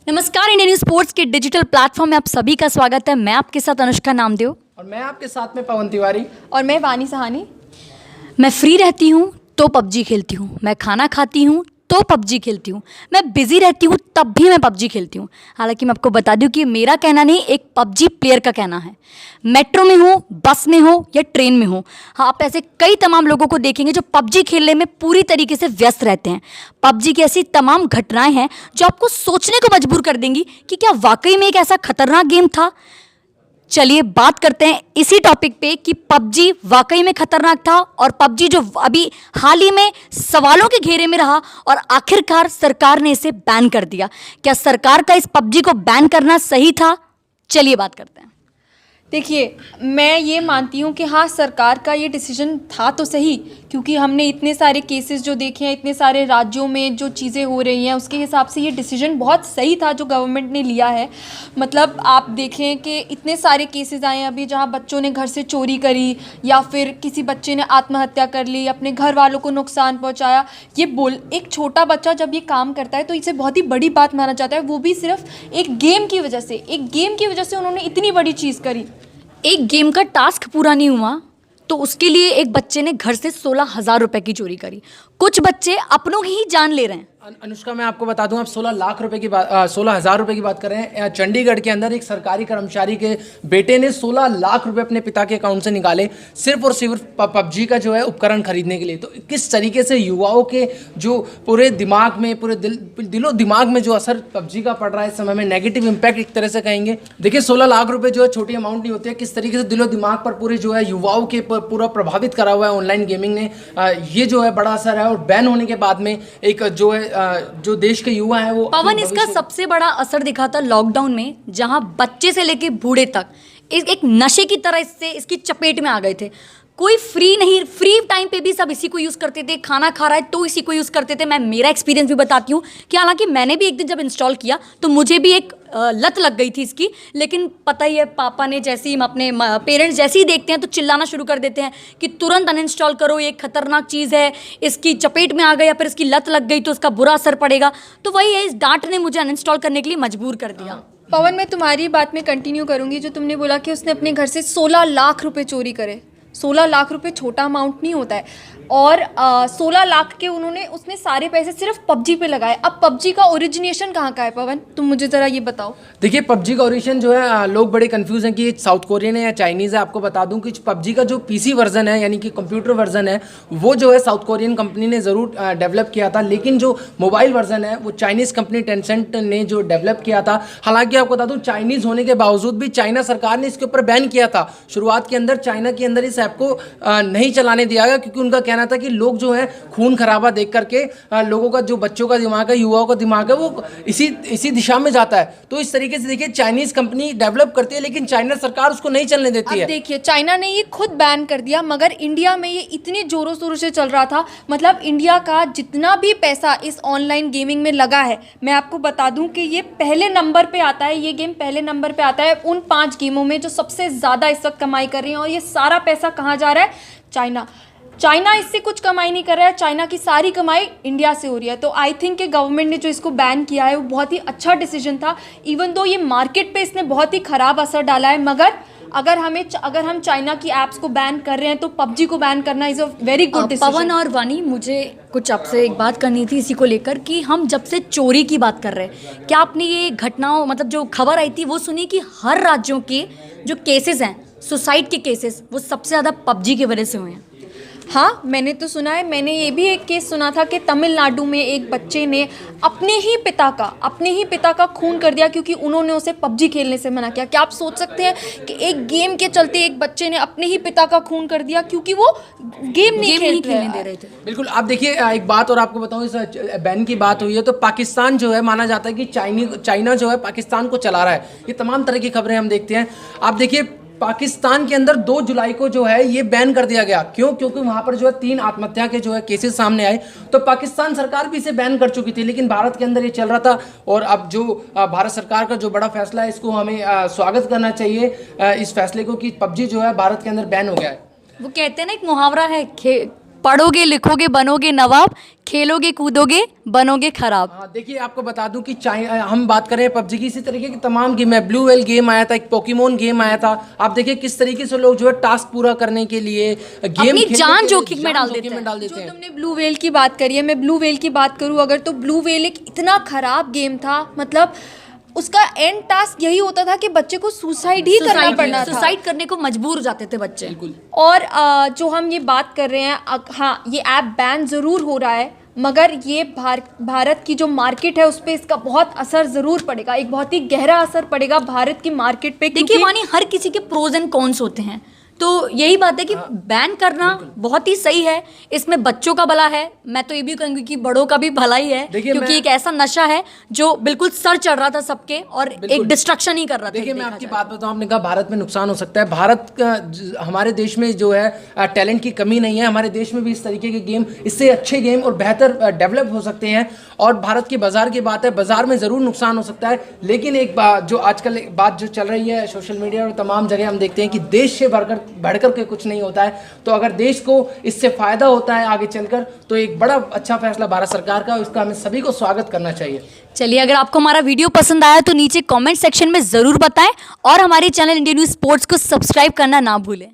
नमस्कार, Indian news sports के digital platform में आप सभी का स्वागत है। मैं आपके साथ अनुष्का नामदेव और मैं आपके साथ में पवन तिवारी और मैं वानी सहानी। मैं फ्री रहती हूँ तो पबजी खेलती हूँ, मैं खाना खाती हूँ तो पबजी खेलती हूँ, मैं बिजी रहती हूँ तब भी मैं पबजी खेलती हूँ। हालांकि मैं आपको बता दूँ कि मेरा कहना नहीं, एक पबजी प्लेयर का कहना है। मेट्रो में हो, बस में हो या ट्रेन में हो, हाँ, आप ऐसे कई तमाम लोगों को देखेंगे जो पबजी खेलने में पूरी तरीके से व्यस्त रहते हैं। पबजी की ऐसी तमाम घटनाएं हैं जो आपको सोचने को मजबूर कर देंगी कि क्या वाकई में एक ऐसा खतरनाक गेम था। चलिए बात करते हैं इसी टॉपिक पे कि पबजी वाकई में खतरनाक था और पबजी जो अभी हाल ही में सवालों के घेरे में रहा और आखिरकार सरकार ने इसे बैन कर दिया। क्या सरकार का इस पबजी को बैन करना सही था? चलिए बात करते हैं। देखिए, मैं ये मानती हूँ कि हाँ, सरकार का ये डिसीजन था तो सही, क्योंकि हमने इतने सारे केसेस जो देखे हैं, इतने सारे राज्यों में जो चीज़ें हो रही हैं, उसके हिसाब से ये डिसीजन बहुत सही था जो गवर्नमेंट ने लिया है। मतलब आप देखें कि इतने सारे केसेस आए हैं अभी जहाँ बच्चों ने घर से चोरी करी या फिर किसी बच्चे ने आत्महत्या कर ली, अपने घर वालों को नुकसान पहुँचाया। एक छोटा बच्चा जब ये काम करता है तो इसे बहुत ही बड़ी बात माना जाता है, वो भी सिर्फ एक गेम की वजह से उन्होंने इतनी बड़ी चीज़ करी। एक गेम का टास्क पूरा नहीं हुआ तो उसके लिए एक बच्चे ने घर से 16,000 रुपए की चोरी करी। कुछ बच्चे अपनों की ही जान ले रहे हैं। अनुष्का, मैं आपको बता दूं, आप 16,000 रुपए की बात कर रहे हैं। चंडीगढ़ के अंदर एक सरकारी कर्मचारी के बेटे ने 16 लाख रुपए अपने पिता के अकाउंट से निकाले सिर्फ और सिर्फ पबजी का जो है उपकरण खरीदने के लिए। तो किस तरीके से युवाओं के जो पूरे दिमाग में, पूरे दिलो दिमाग में जो असर पबजी का पड़ रहा है इस समय में, नेगेटिव इम्पैक्ट एक तरह से कहेंगे। देखिए, 16 लाख रुपए जो है छोटी अमाउंट नहीं होती है। किस तरीके से दिलो दिमाग पर पूरे जो है युवाओं के पूरा प्रभावित करा हुआ है ऑनलाइन गेमिंग ने। ये जो है बड़ा असर है और बैन होने के बाद में एक जो है जो देश के युवा है वो पवन, इसका सबसे बड़ा असर दिखा था लॉकडाउन में, जहां बच्चे से लेके बूढ़े तक एक नशे की तरह इसकी चपेट में आ गए थे। कोई फ्री टाइम पे भी सब इसी को यूज़ करते थे। खाना खा रहा है तो इसी को यूज़ करते थे। मैं मेरा एक्सपीरियंस भी बताती हूँ कि हालांकि मैंने भी एक दिन जब इंस्टॉल किया तो मुझे भी एक लत लग गई थी इसकी। लेकिन पता ही है, पापा ने जैसे ही, अपने पेरेंट्स जैसे ही देखते हैं तो चिल्लाना शुरू कर देते हैं कि तुरंत अनइंस्टॉल करो, ये खतरनाक चीज़ है, इसकी चपेट में आ गई या फिर इसकी लत लग गई तो उसका बुरा असर पड़ेगा। तो वही है, इस डांट ने मुझे अनइंस्टॉल करने के लिए मजबूर कर दिया। पवन, मैं तुम्हारी बात में कंटिन्यू करूंगी। जो तुमने बोला कि उसने अपने घर से 16 लाख रुपए चोरी करे। 16 लाख रुपए छोटा अमाउंट नहीं होता है। और 16 लाख के उसने सारे पैसे सिर्फ पबजी पे लगाए। अब पबजी का ओरिजिनेशन कहाँ का है पवन, तुम मुझे ज़रा ये बताओ। देखिए, पबजी का ओरिजिन जो है, लोग बड़े कंफ्यूज हैं कि ये साउथ कोरियन है या चाइनीज़ है। आपको बता दूं कि पबजी का जो पीसी वर्जन है, यानी कि कंप्यूटर वर्जन है, वो जो है साउथ कोरियन कंपनी ने ज़रूर डेवलप किया था। लेकिन जो मोबाइल वर्जन है वो चाइनीज़ कंपनी टेंसेंट ने जो डेवलप किया था। हालांकि आपको बता दूं, चाइनीज़ होने के बावजूद भी चाइना सरकार ने इसके ऊपर बैन किया था। शुरुआत के अंदर चाइना के अंदर इस ऐप को नहीं चलाने दिया गया, क्योंकि उनका कहना था कि लोग जो है खून खराबा देख करके लोगों का, जो बच्चों का दिमाग है, युवाओं का दिमाग है, वो इसी दिशा में जाता है। तो इस तरीके से देखिए, चाइनीज कंपनी डेवलप करती है लेकिन चाइना सरकार उसको नहीं चलने देती है। देखिए, चाइना ने ये खुद बैन कर दिया, मगर इंडिया में ये इतने जोरों शोरों से चल रहा था। मतलब इंडिया का जितना भी पैसा इस ऑनलाइन गेमिंग में लगा है, मैं आपको बता दूं कि ये पहले नंबर पे आता है। ये गेम पहले नंबर पे आता है उन 5 गेमों में जो सबसे ज़्यादा इस वक्त कमाई कर रही हैं। और ये सारा पैसा कहाँ जा रहा है? चाइना इससे कुछ कमाई नहीं कर रहा है। चाइना की सारी कमाई इंडिया से हो रही है। तो आई थिंक कि गवर्नमेंट ने जो इसको बैन किया है वो बहुत ही अच्छा डिसीजन था। इवन दो ये मार्केट पे इसने बहुत ही ख़राब असर डाला है, मगर अगर हम चाइना की ऐप्स को बैन कर रहे हैं तो पबजी को बैन करना is a very good decision. Pawan और वानी, मुझे कुछ आपसे एक बात करनी थी इसी को लेकर कि हम जब से चोरी की बात कर रहे हैं, क्या आपने ये घटनाओं, मतलब जो खबर आई थी वो सुनी कि हर राज्यों के जो केसेस हैं, सुसाइड के केसेस, वो सबसे ज़्यादा पबजी की वजह से हुए हैं? हाँ, मैंने तो सुना है। मैंने ये भी एक केस सुना था कि तमिलनाडु में एक बच्चे ने अपने ही पिता का खून कर दिया क्योंकि उन्होंने उसे पबजी खेलने से मना किया। क्या आप सोच सकते हैं कि एक गेम के चलते एक बच्चे ने अपने ही पिता का खून कर दिया क्योंकि वो गेम नहीं खेलने दे रहे थे। बिल्कुल। आप देखिए, एक बात और आपको बताऊं, इस बैन की बात हुई है तो पाकिस्तान जो है, माना जाता है कि चाइना जो है पाकिस्तान को चला रहा है। ये तमाम तरह की खबरें हम देखते हैं। आप देखिए, पाकिस्तान के अंदर 2 जुलाई को जो है ये बैन कर दिया गया। क्यों? क्योंकि वहाँ पर जो है 3 आत्महत्या के जो है केसेस सामने आए। तो पाकिस्तान सरकार भी इसे बैन कर चुकी थी, लेकिन भारत के अंदर ये चल रहा था। और अब जो भारत सरकार का जो बड़ा फैसला है, इसको हमें स्वागत करना चाहिए इस फैसले को, कि पबजी जो है भारत के अंदर बैन हो गया है। वो कहते हैं ना, एक मुहावरा है, पढ़ोगे लिखोगे बनोगे नवाब, खेलोगे कूदोगे बनोगे खराब। हाँ, देखिए आपको बता दूं कि हम बात करें पबजी की, इसी तरीके की तमाम गेम है। ब्लू वेल गेम आया था, एक पोकेमोन गेम आया था। आप देखिए किस तरीके से लोग जो है टास्क पूरा करने के लिए गेम अपनी जान जोखिम में डाल देते हैं। जो तुमने ब्लू वेल की बात करी है, मैं ब्लू वेल की बात करूं अगर, तो ब्लू वेल एक इतना खराब गेम था, मतलब उसका एंड टास्क यही होता था कि बच्चे को सुसाइड ही करना पड़ना था। सुसाइड करने को मजबूर हो जाते थे बच्चे। बिल्कुल। और जो हम ये बात कर रहे हैं, हाँ ये ऐप बैन ज़रूर हो रहा है, मगर ये भारत की जो मार्केट है उस पर इसका बहुत असर ज़रूर पड़ेगा, एक बहुत ही गहरा असर पड़ेगा भारत की मार्केट पे। देखिए वानी, हर किसी के प्रोज एंड कॉन्स होते हैं, तो यही बात है कि बैन करना बहुत ही सही है। इसमें बच्चों का भला है, मैं तो ये भी कहूँगी कि बड़ों का भी भला ही है, क्योंकि एक ऐसा नशा है जो बिल्कुल सर चढ़ रहा था सबके और एक डिस्ट्रक्शन ही कर रहा था। देखिए मैं आपकी बात बताऊं, आपने कहा भारत में नुकसान हो सकता है। भारत का, हमारे देश में जो है टैलेंट की कमी नहीं है। हमारे देश में भी इस तरीके के गेम, इससे अच्छे गेम और बेहतर डेवलप हो सकते हैं। और भारत के बाजार की बात है, बाजार में ज़रूर नुकसान हो सकता है, लेकिन एक बात जो आजकल एक बात जो चल रही है सोशल मीडिया और तमाम जगह हम देखते हैं कि देश से बढ़कर के कुछ नहीं होता है। तो अगर देश को इससे फ़ायदा होता है आगे चलकर, तो एक बड़ा अच्छा फैसला भारत सरकार का, इसका हमें सभी को स्वागत करना चाहिए। चलिए, अगर आपको हमारा वीडियो पसंद आया तो नीचे कमेंट सेक्शन में ज़रूर बताएं और हमारे चैनल इंडिया न्यूज़ स्पोर्ट्स को सब्सक्राइब करना ना भूलें।